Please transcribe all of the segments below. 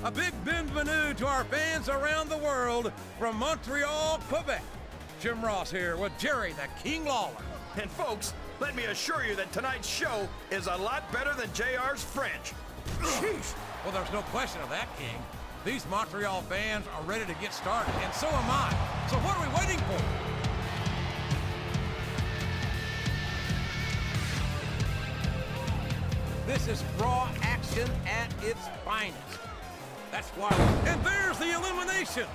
A big bienvenue to our fans around the world from Montreal, Quebec. Jim Ross here with Jerry the King Lawler. And folks, let me assure you that tonight's show is a lot better than JR's French. Sheesh. Well, there's no question of that, King. These Montreal fans are ready to get started, and so am I. So what are we waiting for? This is raw action at its finest. That's why. And there's the elimination.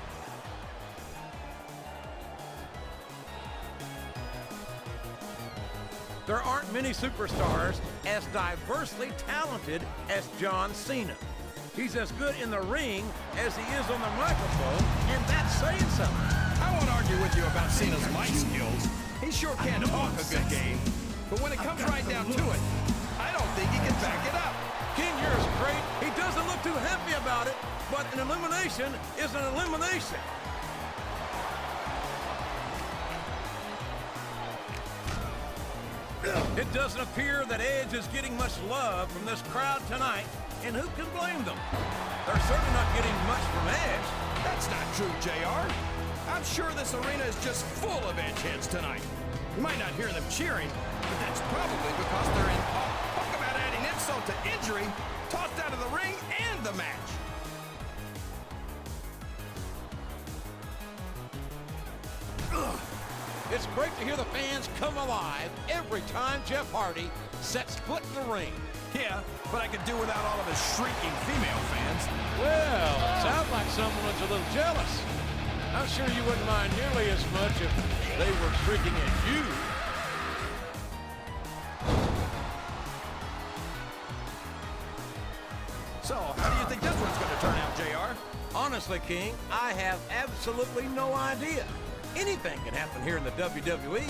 There aren't many superstars as diversely talented as John Cena. He's as good in the ring as he is on the microphone, and that's saying something. I won't argue with you about Cena's mic skills. He sure can talk a good game. But when it comes right down to it, I don't think he can back it up. King, yours is great. He doesn't look too happy about it, but an elimination is an elimination. It doesn't appear that Edge is getting much love from this crowd tonight, and who can blame them? They're certainly not getting much from Edge. That's not true, JR. I'm sure this arena is just full of Edgeheads tonight. You might not hear them cheering, but that's probably because they're in talk about adding insult to injury, tossed out of the ring and the match. It's great to hear the fans come alive every time Jeff Hardy sets foot in the ring. Yeah, but I could do without all of his shrieking female fans. Well, it sounds like someone's a little jealous. I'm sure you wouldn't mind nearly as much if they were shrieking at you. So, how do you think this one's going to turn out, JR? Honestly, King, I have absolutely no idea. Anything can happen here in the WWE.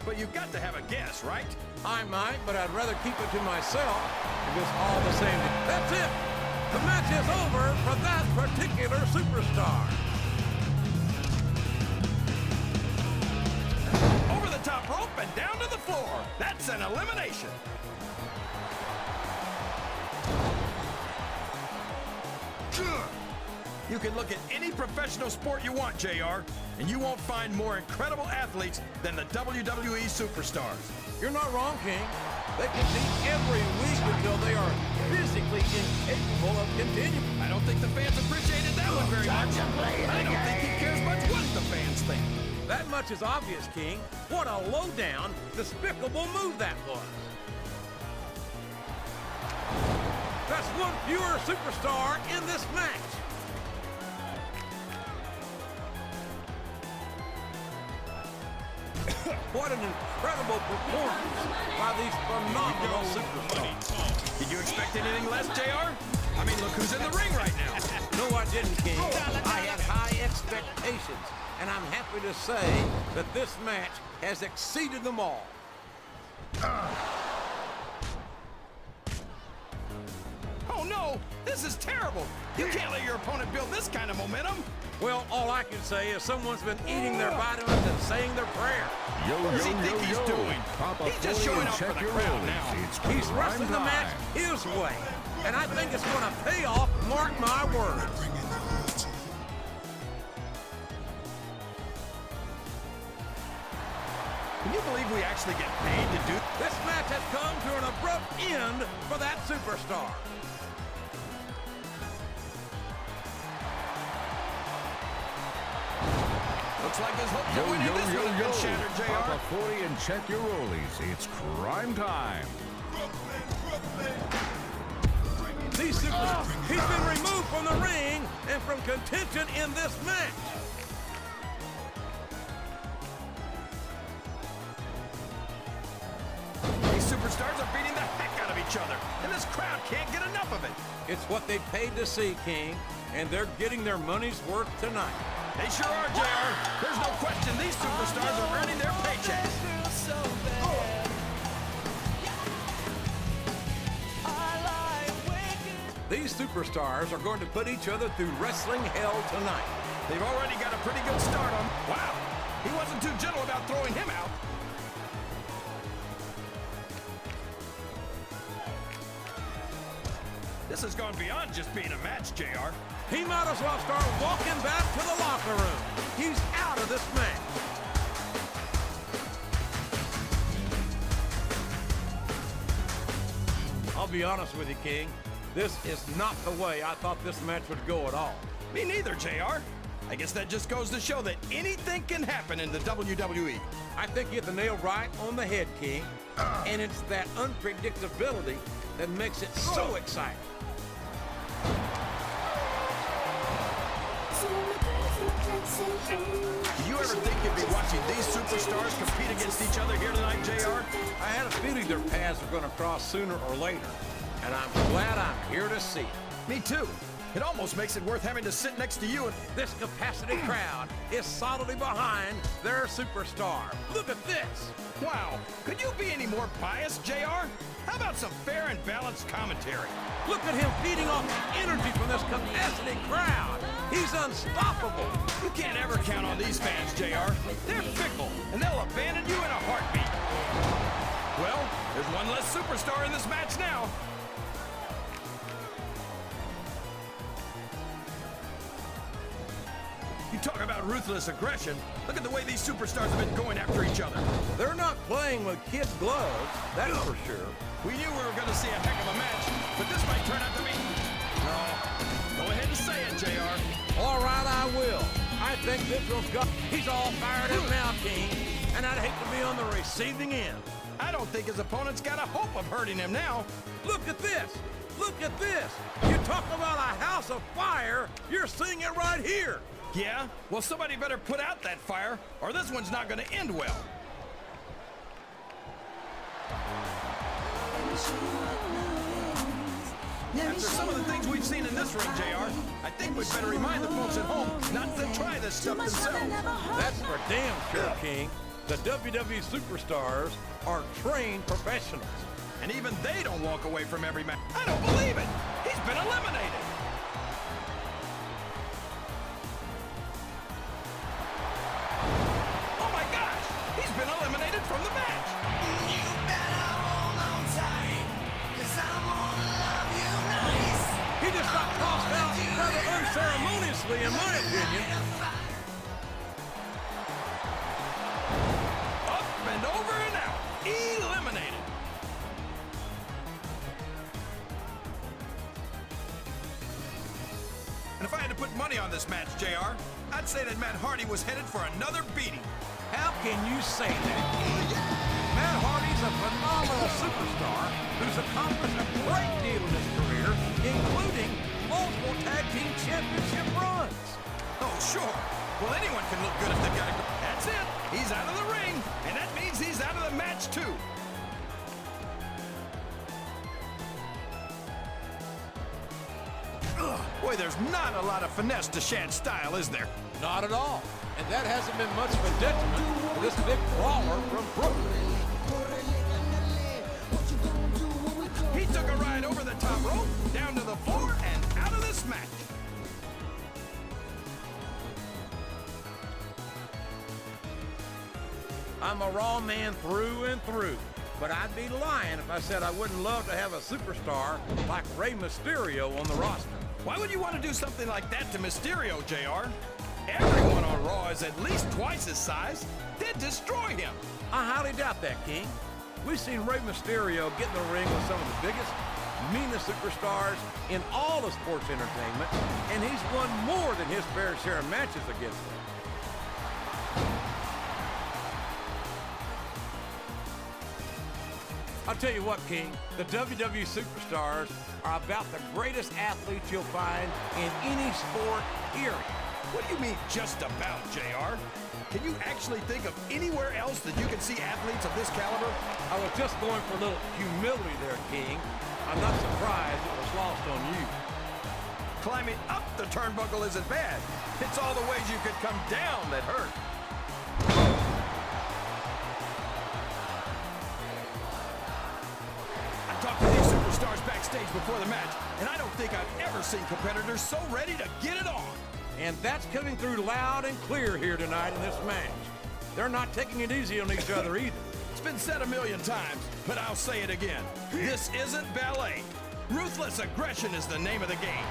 But you've got to have a guess, right? I might, but I'd rather keep it to myself because all the same. That's it. The match is over for that particular superstar. Over the top rope and down to the floor. That's an elimination. You can look at any professional sport you want, JR, and you won't find more incredible athletes than the WWE superstars. You're not wrong, King. They compete every week until they are physically incapable of continuing. I don't think the fans appreciated that one very much. I don't think he cares much what the fans think. That much is obvious, King. What a low-down, despicable move that was. That's one fewer superstar in this match. What an incredible performance by these phenomenal superstars. Did you expect anything less, JR? I mean, look who's in the ring right now. No, I didn't, King. I had high expectations, and I'm happy to say that this match has exceeded them all. Oh, no! This is terrible! You can't let your opponent build this kind of momentum! Well, all I can say is someone's been eating their vitamins and saying their prayer. What does he think he's doing? He's just showing up for the crowd now. He's wrestling the match his way, and I think it's going to pay off, mark my words. Can you believe we actually get paid to do this? Match has come to an abrupt end for that superstar. Looks like his hope for winning this one has been shattered, JR. Pop a 40 and check your rollies. It's crime time. These superstars, he's been removed from the ring and from contention in this match. These superstars are beating the heck out of each other, and this crowd can't get enough of it. It's what they paid to see, King, and they're getting their money's worth tonight. They sure are, JR. There's no question these superstars are earning their paychecks. These superstars are going to put each other through wrestling hell tonight. They've already got a pretty good start on. Wow, he wasn't too gentle about throwing him out. This has gone beyond just being a match, JR. He might as well start walking back to the locker room. He's out of this match. I'll be honest with you, King. This is not the way I thought this match would go at all. Me neither, JR. I guess that just goes to show that anything can happen in the WWE. I think you hit the nail right on the head, King. And it's that unpredictability that makes it so exciting. Do you ever think you'd be watching these superstars compete against each other here tonight, JR? I had a feeling their paths were going to cross sooner or later, and I'm glad I'm here to see it. Me too. It almost makes it worth having to sit next to you and... This capacity crowd is solidly behind their superstar. Look at this. Wow, could you be any more biased, JR? How about some fair and balanced commentary? Look at him feeding off the energy from this capacity crowd. He's unstoppable. You can't ever count on these fans, JR. They're fickle, and they'll abandon you in a heartbeat. Well, there's one less superstar in this match now. You talk about ruthless aggression. Look at the way these superstars have been going after each other. They're not playing with kid gloves, that's for sure. We knew we were going to see a heck of a match, but this might turn out to be... No. Go ahead and say it, JR. All right, I will. I think this one's got... He's all fired up now, King, and I'd hate to be on the receiving end. I don't think his opponent's got a hope of hurting him now. Look at this. Look at this. You talk about a house of fire, you're seeing it right here. Yeah? Well, somebody better put out that fire, or this one's not going to end well. After some of the things we've seen in this ring, JR, I think we'd better remind the folks at home not to try this stuff themselves. That's for damn sure, King. The WWE superstars are trained professionals. And even they don't walk away from every match. I don't believe it! He's been eliminated! Oh my gosh! He's been eliminated from the match! You better hold on tight, 'cause I'm gonna love you nice. He just got tossed out rather unceremoniously, in my opinion. Up and over and out! Eliminated! And if I had to put money on this match, JR, I'd say that Matt Hardy was headed for another beating. How can you say that, King? Matt Hardy's a phenomenal superstar who's accomplished a great deal in his career, including multiple tag team championship runs. Oh, sure. Well, anyone can look good if they've got a... That's it. He's out of the ring, and that means he's out of the match, too. Ugh, boy, there's not a lot of finesse to Shad's style, is there? Not at all. And that hasn't been much of a detriment to this big brawler from Brooklyn. He took a ride over the top rope, down to the floor, and out of this match. I'm a Raw man through and through, but I'd be lying if I said I wouldn't love to have a superstar like Rey Mysterio on the roster. Why would you want to do something like that to Mysterio, JR? Everyone on Raw is at least twice his size. They'd destroy him. I highly doubt that, King. We've seen Rey Mysterio get in the ring with some of the biggest, meanest superstars in all of sports entertainment, and he's won more than his fair share of matches against them. I'll tell you what, King, the WWE superstars are about the greatest athletes you'll find in any sport, period. What do you mean, just about, JR? Can you actually think of anywhere else that you can see athletes of this caliber? I was just going for a little humility there, King. I'm not surprised it was lost on you. Climbing up the turnbuckle isn't bad. It's all the ways you could come down that hurt. I talked to these superstars backstage before the match, and I don't think I've ever seen competitors so ready to get it on. And that's coming through loud and clear here tonight in this match. They're not taking it easy on each other either. It's been said a million times, but I'll say it again. This isn't ballet. Ruthless aggression is the name of the game.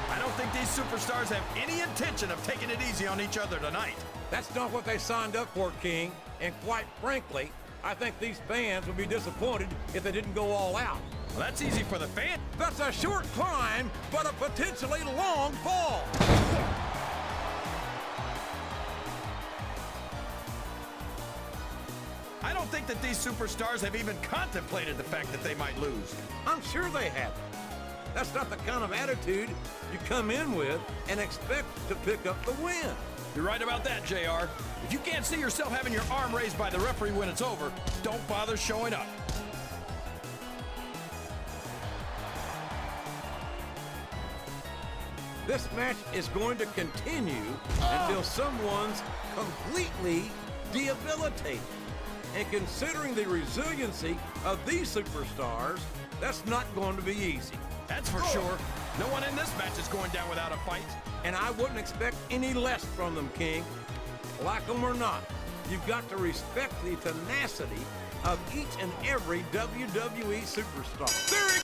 I don't think these superstars have any intention of taking it easy on each other tonight. That's not what they signed up for, King. And quite frankly, I think these fans would be disappointed if they didn't go all out. Well, that's easy for the fan. That's a short climb, but a potentially long fall. I don't think that these superstars have even contemplated the fact that they might lose. I'm sure they haven't. That's not the kind of attitude you come in with and expect to pick up the win. You're right about that, JR. If you can't see yourself having your arm raised by the referee when it's over, don't bother showing up. This match is going to continue until someone's completely debilitated. And considering the resiliency of these superstars, that's not going to be easy. That's for sure. No one in this match is going down without a fight. And I wouldn't expect any less from them, King. Like them or not, you've got to respect the tenacity of each and every WWE superstar. There he